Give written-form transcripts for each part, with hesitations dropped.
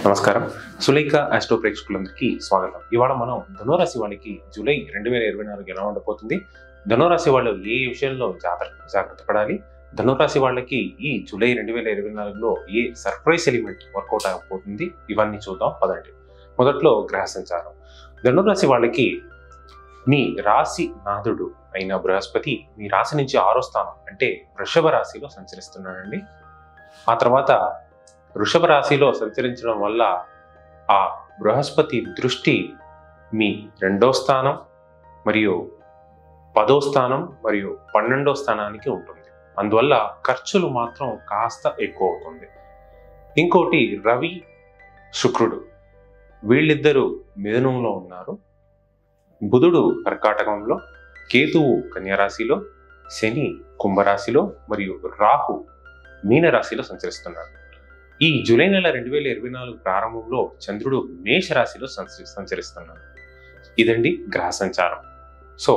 నమస్కారం. సులేఖ ఆస్ట్రో ప్రేక్షకులందరికీ స్వాగతం. ఇవాళ మనం ధనురాశి వాళ్ళకి జూలై 2024 ఎలా ఉండబోతుంది, ధనురాశి వాళ్ళు ఏ విషయంలో జాగ్రత్త పడాలి, ధనురాశి వాళ్ళకి ఈ జూలై 2024లో ఏ సర్ప్రైజ్ ఎలిమెంట్ వర్కౌట్ అవ్వబోతుంది, ఇవన్నీ చూద్దాం పదండి. మొదట్లో గ్రహ సంచారం. ధనురాశి వాళ్ళకి మీ రాశి నాథుడు అయిన బృహస్పతి మీ రాశి నుంచి 6వ స్థానం అంటే వృషభ రాశిలో సంచరిస్తున్నాడండి. ఆ తర్వాత వృషభ రాశిలో సంచరించడం వల్ల ఆ బృహస్పతి దృష్టి మీ 2వ స్థానం మరియు 10వ స్థానం మరియు 12వ స్థానానికి ఉంటుంది. అందువల్ల ఖర్చులు మాత్రం కాస్త ఎక్కువ అవుతుంది. ఇంకోటి రవి శుక్రుడు వీళ్ళిద్దరూ మిథునంలో ఉన్నారు, బుధుడు కర్కాటకంలో, కేతువు కన్యారాశిలో, శని కుంభరాశిలో మరియు రాహు మీనరాశిలో సంచరిస్తున్నారు. ఈ జూలై నెల 2024 ప్రారంభంలో చంద్రుడు మేషరాశిలో సంచరిస్తున్నాడు. ఇదండి గ్రహ సంచారం. సో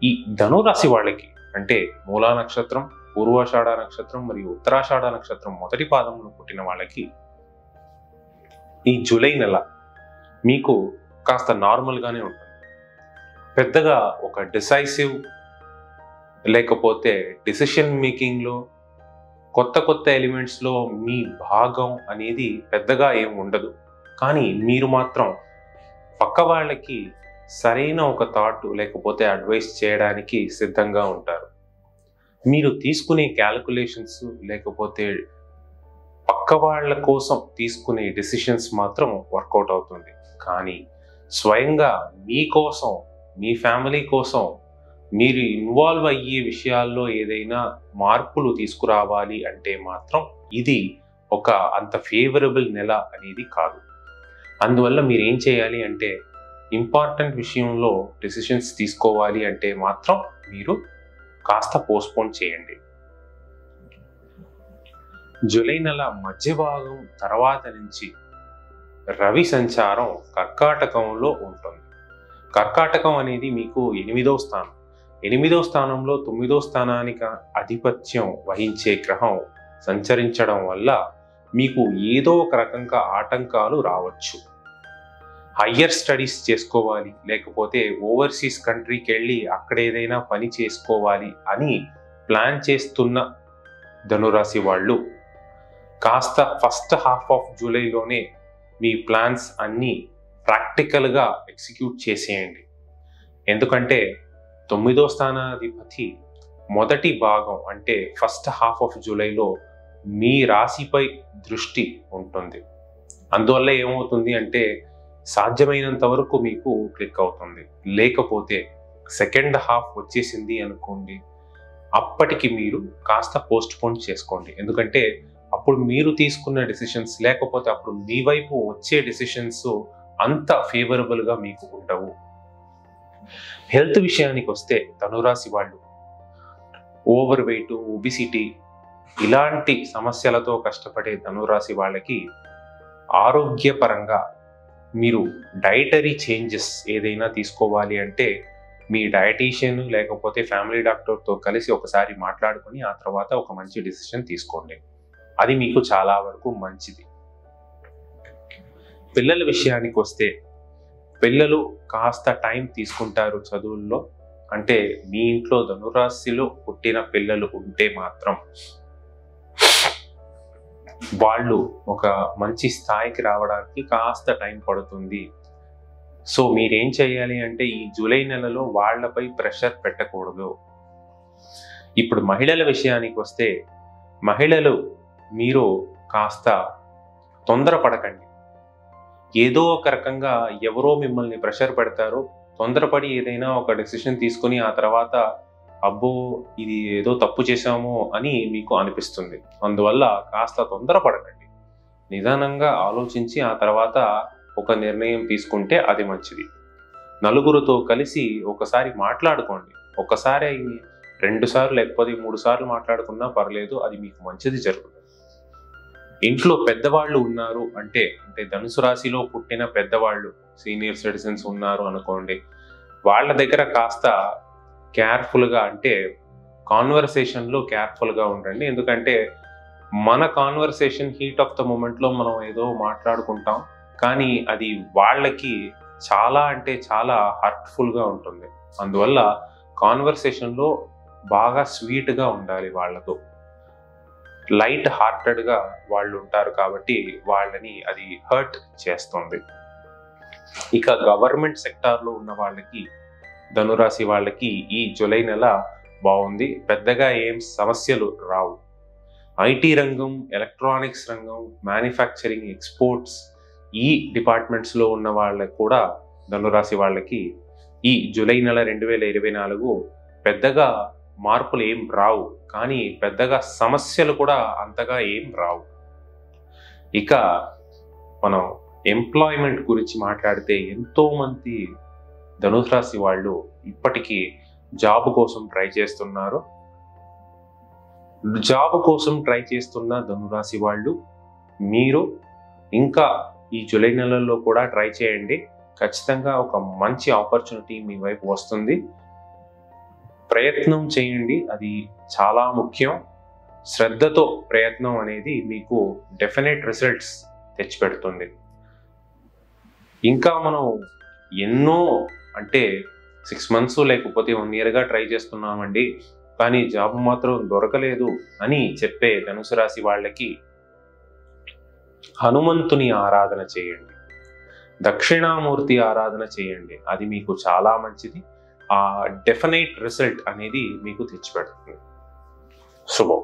ఈ ధనురాశి వాళ్ళకి అంటే మూలా నక్షత్రం, పూర్వాషాఢ నక్షత్రం మరియు ఉత్తరాషాఢ నక్షత్రం మొదటి పాదంలో పుట్టిన వాళ్ళకి ఈ జూలై నెల మీకు కాస్త నార్మల్గానే ఉంటుంది. పెద్దగా ఒక డిసైసివ్ లేకపోతే డిసిషన్ మేకింగ్లో కొత్త ఎలిమెంట్స్లో మీ భాగం అనేది పెద్దగా ఏం ఉండదు. కానీ మీరు మాత్రం పక్క వాళ్ళకి సరైన ఒక థాట్ లేకపోతే అడ్వైస్ చేయడానికి సిద్ధంగా ఉంటారు. మీరు తీసుకునే క్యాలిక్యులేషన్స్ లేకపోతే పక్క వాళ్ళ కోసం తీసుకునే డెసిషన్స్ మాత్రం వర్కౌట్ అవుతుంది. కానీ స్వయంగా మీకోసం, మీ ఫ్యామిలీ కోసం మీరు ఇన్వాల్వ్ అయ్యే విషయాల్లో ఏదైనా మార్పులు తీసుకురావాలి అంటే మాత్రం ఇది ఒక అంత ఫేవరబుల్ నెల అనేది కాదు. అందువల్ల మీరు ఏం చేయాలి అంటే ఇంపార్టెంట్ విషయంలో డెసిషన్స్ తీసుకోవాలి అంటే మాత్రం మీరు కాస్త పోస్ట్పోన్ చేయండి. జూలై నెల మధ్య భాగం తర్వాత నుంచి రవి సంచారం కర్కాటకంలో ఉంటుంది. కర్కాటకం అనేది మీకు 8వ స్థానం. 8వ స్థానంలో 9వ స్థానానికి ఆధిపత్యం వహించే గ్రహం సంచరించడం వల్ల మీకు ఏదో ఒక రకంగా ఆటంకాలు రావచ్చు. హయ్యర్ స్టడీస్ చేసుకోవాలి లేకపోతే ఓవర్సీస్ కంట్రీకి వెళ్ళి అక్కడ ఏదైనా పని చేసుకోవాలి అని ప్లాన్ చేస్తున్న ధనురాశి వాళ్ళు కాస్త ఫస్ట్ హాఫ్ ఆఫ్ జూలైలోనే మీ ప్లాన్స్ అన్నీ ప్రాక్టికల్గా ఎగ్జిక్యూట్ చేసేయండి. ఎందుకంటే 9వ స్థానాధిపతి మొదటి భాగం అంటే ఫస్ట్ హాఫ్ ఆఫ్ జూలైలో మీ రాశిపై దృష్టి ఉంటుంది. అందువల్ల ఏమవుతుంది అంటే సాధ్యమైనంత వరకు మీకు క్లిక్ అవుతుంది. లేకపోతే సెకండ్ హాఫ్ వచ్చేసింది అనుకోండి, అప్పటికి మీరు కాస్త పోస్ట్పోన్ చేసుకోండి. ఎందుకంటే అప్పుడు మీరు తీసుకున్న డెసిషన్స్ లేకపోతే అప్పుడు మీ వైపు వచ్చే డెసిషన్స్ అంత ఫేవరబుల్గా మీకు ఉండవు. హెల్త్ విషయానికి వస్తే ధనురాశి వాళ్ళు ఓవర్ వెయిట్, ఒబిసిటీ ఇలాంటి సమస్యలతో కష్టపడే ధనురాశి వాళ్ళకి ఆరోగ్యపరంగా మీరు డైటరీ చేంజెస్ ఏదైనా తీసుకోవాలి అంటే మీ డయటీషియన్ లేకపోతే ఫ్యామిలీ డాక్టర్తో కలిసి ఒకసారి మాట్లాడుకొని ఆ తర్వాత ఒక మంచి డెసిషన్ తీసుకోండి. అది మీకు చాలా వరకు మంచిది. పిల్లల విషయానికి వస్తే పిల్లలు కాస్త టైం తీసుకుంటారు చదువుల్లో. అంటే మీ ఇంట్లో ధనురాశిలో పుట్టిన పిల్లలు ఉంటే మాత్రం వాళ్ళు ఒక మంచి స్థాయికి రావడానికి కాస్త టైం పడుతుంది. సో మీరేం చేయాలి అంటే ఈ జూలై నెలలో వాళ్ళపై ప్రెషర్ పెట్టకూడదు. ఇప్పుడు మహిళల విషయానికి వస్తే మహిళలు మీరు కాస్త తొందరపడకండి. ఏదో ఒక రకంగా ఎవరో మిమ్మల్ని ప్రెషర్ పెడతారు, తొందరపడి ఏదైనా ఒక డెసిషన్ తీసుకుని ఆ తర్వాత అబ్బో ఇది ఏదో తప్పు చేశామో అని మీకు అనిపిస్తుంది. అందువల్ల కాస్త తొందరపడకండి, నిదానంగా ఆలోచించి ఆ తర్వాత ఒక నిర్ణయం తీసుకుంటే అది మంచిది. నలుగురితో కలిసి ఒకసారి మాట్లాడుకోండి. ఒకసారి 2 సార్లు లేకపోతే 3 సార్లు మాట్లాడుకున్నా పర్లేదు, అది మీకు మంచిది జరుగుతుంది. ఇంట్లో పెద్దవాళ్ళు ఉన్నారు అంటే ధనుసు రాశిలో పుట్టిన పెద్దవాళ్ళు సీనియర్ సిటిజన్స్ ఉన్నారు అనుకోండి, వాళ్ళ దగ్గర కాస్త కేర్ఫుల్గా అంటే కాన్వర్సేషన్లో కేర్ఫుల్గా ఉండండి. ఎందుకంటే మన కాన్వర్సేషన్ హీట్ ఆఫ్ ద మూమెంట్లో మనం ఏదో మాట్లాడుకుంటాం, కానీ అది వాళ్ళకి చాలా అంటే చాలా హర్ట్ఫుల్గా ఉంటుంది. అందువల్ల కాన్వర్సేషన్లో బాగా స్వీట్గా ఉండాలి వాళ్ళతో. లైట్ హార్టెడ్గా వాళ్ళు ఉంటారు కాబట్టి వాళ్ళని అది హర్ట్ చేస్తుంది. ఇక గవర్నమెంట్ సెక్టార్లో ఉన్న వాళ్ళకి, ధనురాశి వాళ్ళకి ఈ జూలై నెల బాగుంది. పెద్దగా ఏం సమస్యలు రావు. ఐటీ రంగం, ఎలక్ట్రానిక్స్ రంగం, మ్యానుఫ్యాక్చరింగ్, ఎక్స్పోర్ట్స్ ఈ డిపార్ట్మెంట్స్లో ఉన్న వాళ్ళకి కూడా, ధనురాశి వాళ్ళకి ఈ జూలై నెల 2024 పెద్దగా మార్పులు ఏం రావు, కానీ పెద్దగా సమస్యలు కూడా అంతగా ఏం రావు. ఇక మనం ఎంప్లాయ్మెంట్ గురించి మాట్లాడితే, ఎంతోమంది ధనురాశి వాళ్ళు ఇప్పటికీ జాబ్ కోసం ట్రై చేస్తున్నారు. జాబ్ కోసం ట్రై చేస్తున్న ధనురాశి వాళ్ళు మీరు ఇంకా ఈ జూలై నెలలో కూడా ట్రై చేయండి. ఖచ్చితంగా ఒక మంచి ఆపర్చునిటీ మీ వైపు వస్తుంది. ప్రయత్నం చేయండి, అది చాలా ముఖ్యం. శ్రద్ధతో ప్రయత్నం అనేది మీకు డెఫినెట్ రిజల్ట్స్ తెచ్చిపెడుతుంది. ఇంకా మనం ఎన్నో అంటే 6 months లేకపోతే 1 yearగా ట్రై చేస్తున్నామండి, కానీ జాబ్ మాత్రం దొరకలేదు అని చెప్పే ధనుసు రాశి వాళ్ళకి హనుమంతుని ఆరాధన చేయండి, దక్షిణామూర్తి ఆరాధన చేయండి. అది మీకు చాలా మంచిది. ఆ డెఫినెట్ రిజల్ట్ అనేది మీకు తెచ్చిపెడుతుంది. శుభం.